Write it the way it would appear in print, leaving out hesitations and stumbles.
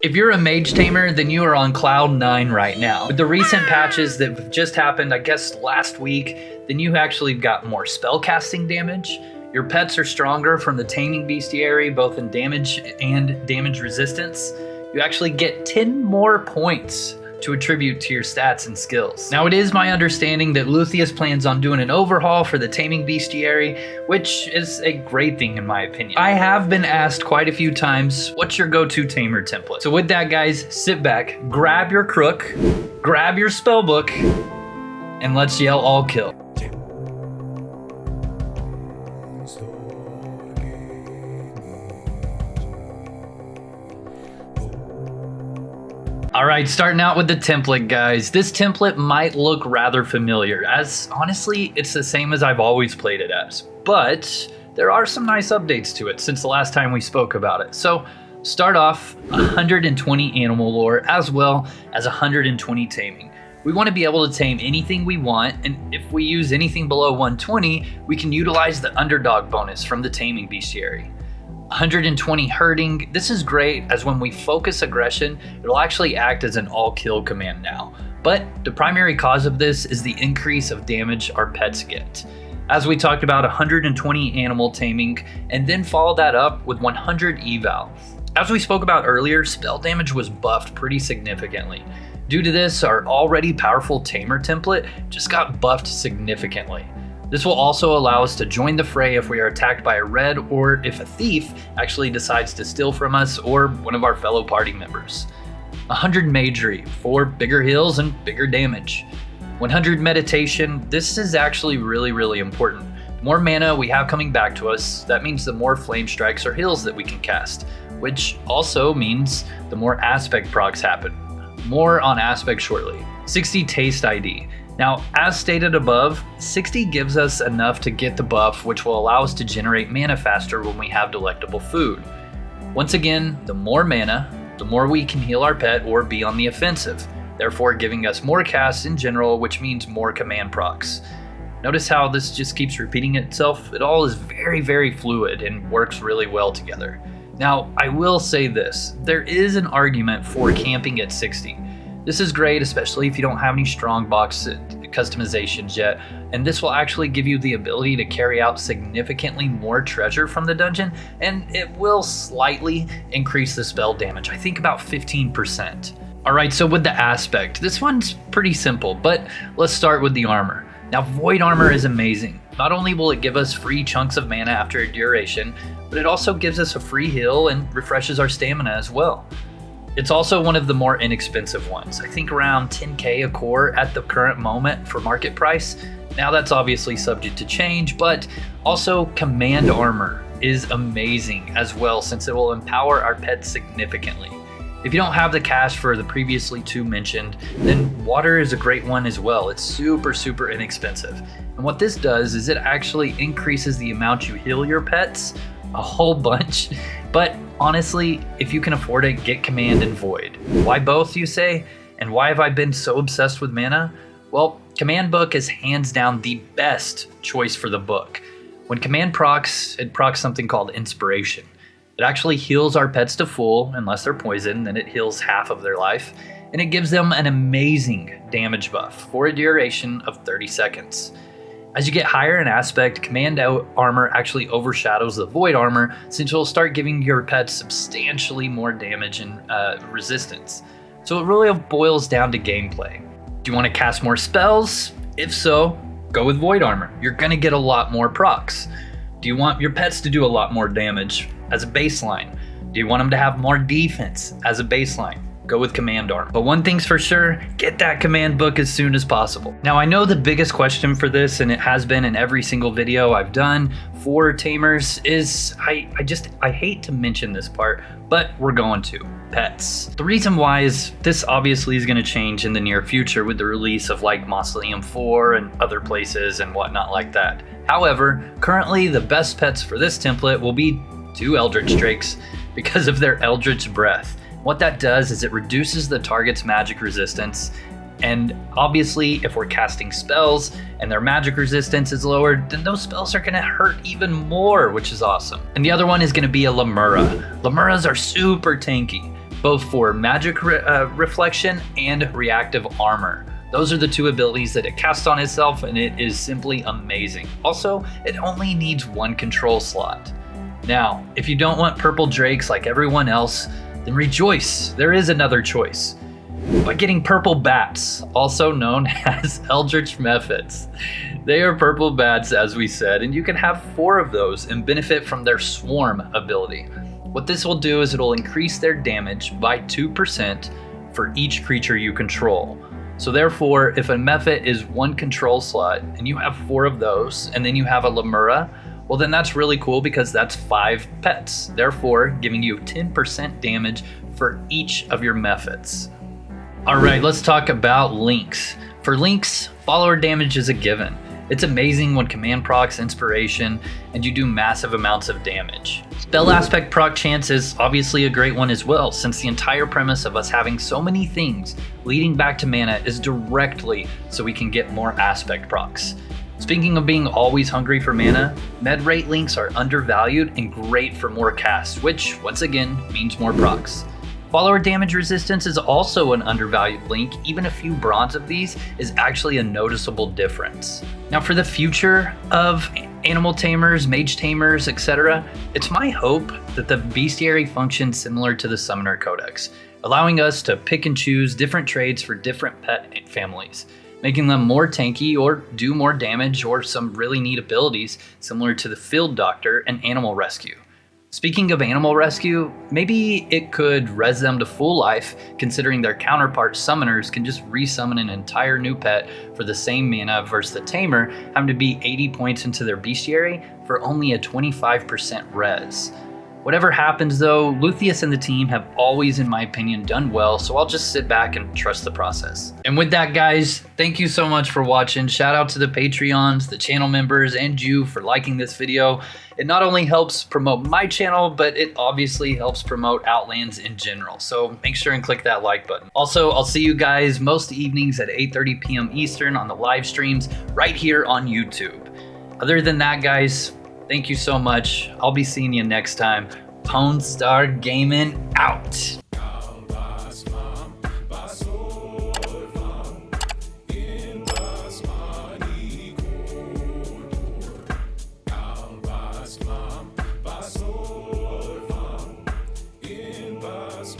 If you're a mage tamer, then you are on cloud 9 right now. With the recent patches that have just happened, I guess last week, then you actually got more spell casting damage. Your pets are stronger from the taming bestiary, both in damage and damage resistance. You actually get 10 more points to attribute to your stats and skills. Now, it is my understanding that Luthien plans on doing an overhaul for the taming bestiary, which is a great thing in my opinion. I have been asked quite a few times, what's your go-to tamer template? So with that, guys, sit back, grab your crook, grab your spell book, and let's yell all kill. All right, starting out with the template, guys. This template might look rather familiar, as honestly, it's the same as I've always played it as. But there are some nice updates to it since the last time we spoke about it. So start off 120 animal lore as well as 120 taming. We want to be able to tame anything we want, and if we use anything below 120, we can utilize the underdog bonus from the taming bestiary. 120 herding. This is great as when we focus aggression, it'll actually act as an all kill command now. But the primary cause of this is the increase of damage our pets get. As we talked about, 120 animal taming, and then follow that up with 100 eval. As we spoke about earlier, spell damage was buffed pretty significantly. Due to this, our already powerful Tamer template just got buffed significantly. This will also allow us to join the fray if we are attacked by a red, or if a thief actually decides to steal from us or one of our fellow party members. 100 magery for bigger heals and bigger damage. 100 meditation. This is actually really important. The more mana we have coming back to us, that means the more flame strikes or heals that we can cast, which also means the more aspect procs happen. More on aspect shortly. 60 taste ID. Now, as stated above, 60 gives us enough to get the buff, which will allow us to generate mana faster when we have delectable food. Once again, the more mana, the more we can heal our pet or be on the offensive, therefore giving us more casts in general, which means more command procs. Notice how this just keeps repeating itself? It all is very fluid and works really well together. Now, I will say this, there is an argument for camping at 60. This is great, especially if you don't have any strong box customizations yet, and this will actually give you the ability to carry out significantly more treasure from the dungeon, and it will slightly increase the spell damage, I think about 15%. Alright, so with the aspect, this one's pretty simple, but let's start with the armor. Now, void armor is amazing. Not only will it give us free chunks of mana after a duration, but it also gives us a free heal and refreshes our stamina as well. It's also one of the more inexpensive ones. I think around 10k a core at the current moment for market price. Now that's obviously subject to change, but also command armor is amazing as well since it will empower our pets significantly. If you don't have the cash for the previously two mentioned, then water is a great one as well. It's super inexpensive. And what this does is it actually increases the amount you heal your pets a whole bunch, but honestly, if you can afford it, get command and void. Why both, you say? And why have I been so obsessed with mana? Well, command book is hands down the best choice for the book. When command procs, it procs something called inspiration. It actually heals our pets to full, unless they're poisoned, then it heals half of their life, and it gives them an amazing damage buff for a duration of 30 seconds. As you get higher in aspect, command armor actually overshadows the void armor since it will start giving your pets substantially more damage and resistance. So it really boils down to gameplay. Do you want to cast more spells? If so, go with void armor. You're going to get a lot more procs. Do you want your pets to do a lot more damage as a baseline? Do you want them to have more defense as a baseline? Go with command armor. But one thing's for sure, get that command book as soon as possible. Now, I know the biggest question for this, and it has been in every single video I've done for tamers, is I hate to mention this part, but we're going to. Pets. The reason why is this obviously is going to change in the near future with the release of like Mausoleum 4 and other places and whatnot like that. However, currently the best pets for this template will be 2 Eldritch Drakes because of their Eldritch Breath. What that does is it reduces the target's magic resistance And obviously, if we're casting spells and their magic resistance is lowered, then those spells are going to hurt even more, which is awesome. And the other one is going to be a Lemura. Lemuras are super tanky, both for magic reflection and reactive armor. Those are the two abilities that it casts on itself, and it is simply amazing. Also, it only needs one control slot. Now, if you don't want purple drakes like everyone else, then rejoice, there is another choice. By getting purple bats, also known as Eldritch Mephits. They are purple bats, as we said, and you can have 4 of those and benefit from their swarm ability. What this will do is it'll increase their damage by 2% for each creature you control. So therefore, if a Mephit is 1 control slot and you have 4 of those, and then you have a Lemura, well then that's really cool because that's 5 pets, therefore giving you 10% damage for each of your Mephits. Alright, let's talk about links. For links, follower damage is a given. It's amazing when command procs inspiration and you do massive amounts of damage. Spell aspect proc chance is obviously a great one as well, since the entire premise of us having so many things leading back to mana is directly so we can get more aspect procs. Speaking of being always hungry for mana, med rate links are undervalued and great for more casts, which once again means more procs. Follower damage resistance is also an undervalued link. Even a few bronze of these is actually a noticeable difference. Now for the future of animal tamers, mage tamers, etc., it's my hope that the bestiary functions similar to the summoner codex, allowing us to pick and choose different trades for different pet families, making them more tanky or do more damage or some really neat abilities similar to the field doctor and animal rescue. Speaking of animal rescue, maybe it could res them to full life, considering their counterpart summoners can just resummon an entire new pet for the same mana versus the tamer having to be 80 points into their bestiary for only a 25% res. Whatever happens though, Luthien and the team have always, in my opinion, done well, so I'll just sit back and trust the process. And with that, guys, thank you so much for watching. Shout out to the Patreons, the channel members, and you for liking this video. It not only helps promote my channel, but it obviously helps promote Outlands in general, so make sure and click that like button. Also, I'll see you guys most evenings at 8:30 p.m. Eastern on the live streams right here on YouTube. Other than that, guys, thank you so much. I'll be seeing you next time. Pwn Star Gaming out.